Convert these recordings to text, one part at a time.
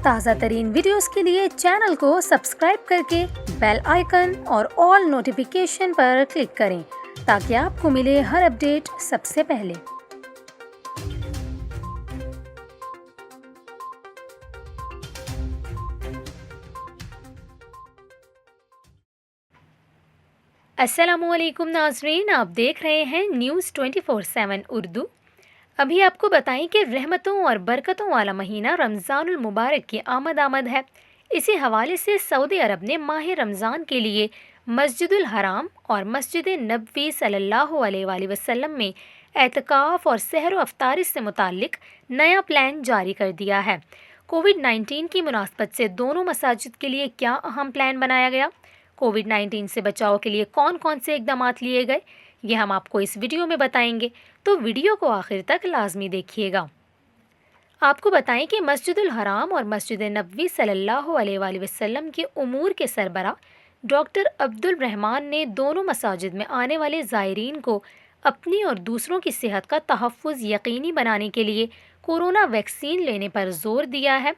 تازہ ترین ویڈیوز کے لیے چینل کو سبسکرائب کر کے بیل آئیکن اور آل نوٹیفیکیشن پر کلک کریں تاکہ آپ کو ملے ہر اپڈیٹ سب سے پہلے۔ السلام علیکم ناظرین، آپ دیکھ رہے ہیں نیوز 24/7 اردو۔ ابھی آپ کو بتائیں کہ رحمتوں اور برکتوں والا مہینہ رمضان المبارک کی آمد ہے۔ اسی حوالے سے سعودی عرب نے ماہ رمضان کے لیے مسجد الحرام اور مسجد نبوی صلی اللہ علیہ وآلہ وسلم میں اعتکاف اور سحر و افطاری سے متعلق نیا پلان جاری کر دیا ہے۔ کووڈ-19 کی مناسبت سے دونوں مساجد کے لیے کیا اہم پلان بنایا گیا؟ کووڈ-19 سے بچاؤ کے لیے کون کون سے اقدامات لیے گئے؟ یہ ہم آپ کو اس ویڈیو میں بتائیں گے، تو ویڈیو کو آخر تک لازمی دیکھیے گا۔ آپ کو بتائیں کہ مسجد الحرام اور مسجد نبوی صلی اللہ علیہ وآلہ وسلم کے امور کے سربراہ ڈاکٹر عبد الرحمان نے دونوں مساجد میں آنے والے زائرین کو اپنی اور دوسروں کی صحت کا تحفظ یقینی بنانے کے لیے کورونا ویکسین لینے پر زور دیا ہے۔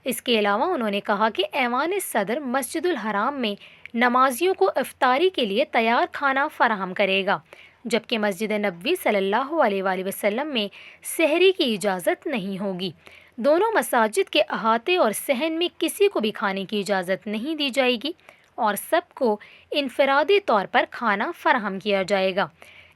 اس کے علاوہ انہوں نے کہا کہ ایوان صدر مسجد الحرام میں نمازیوں کو افطاری کے لیے تیار کھانا فراہم کرے گا، جبکہ مسجد نبوی صلی اللہ علیہ وآلہ وسلم میں سحری کی اجازت نہیں ہوگی۔ دونوں مساجد کے احاطے اور صحن میں کسی کو بھی کھانے کی اجازت نہیں دی جائے گی اور سب کو انفرادی طور پر کھانا فراہم کیا جائے گا۔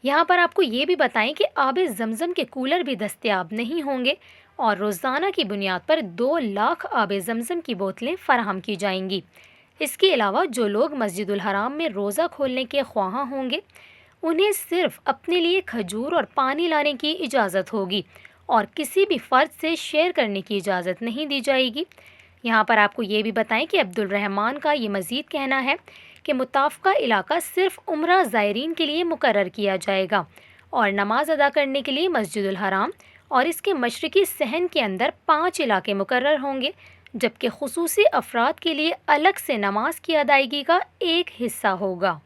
یہاں پر آپ کو یہ بھی بتائیں کہ آب زمزم کے کولر بھی دستیاب نہیں ہوں گے اور روزانہ کی بنیاد پر 2 لاکھ آب زمزم کی بوتلیں فراہم کی جائیں گی۔ اس کے علاوہ جو لوگ مسجد الحرام میں روزہ کھولنے کے خواہاں ہوں گے، انہیں صرف اپنے لیے کھجور اور پانی لانے کی اجازت ہوگی اور کسی بھی فرد سے شیئر کرنے کی اجازت نہیں دی جائے گی۔ یہاں پر آپ کو یہ بھی بتائیں کہ عبد الرحمان کا یہ مزید کہنا ہے کہ متفقہ علاقہ صرف عمرہ زائرین کے لیے مقرر کیا جائے گا اور نماز ادا کرنے کے لیے مسجد الحرام اور اس کے مشرقی صحن کے اندر 5 علاقے مقرر ہوں گے، جبکہ خصوصی افراد کے لیے الگ سے نماز کی ادائیگی کا ایک حصہ ہوگا۔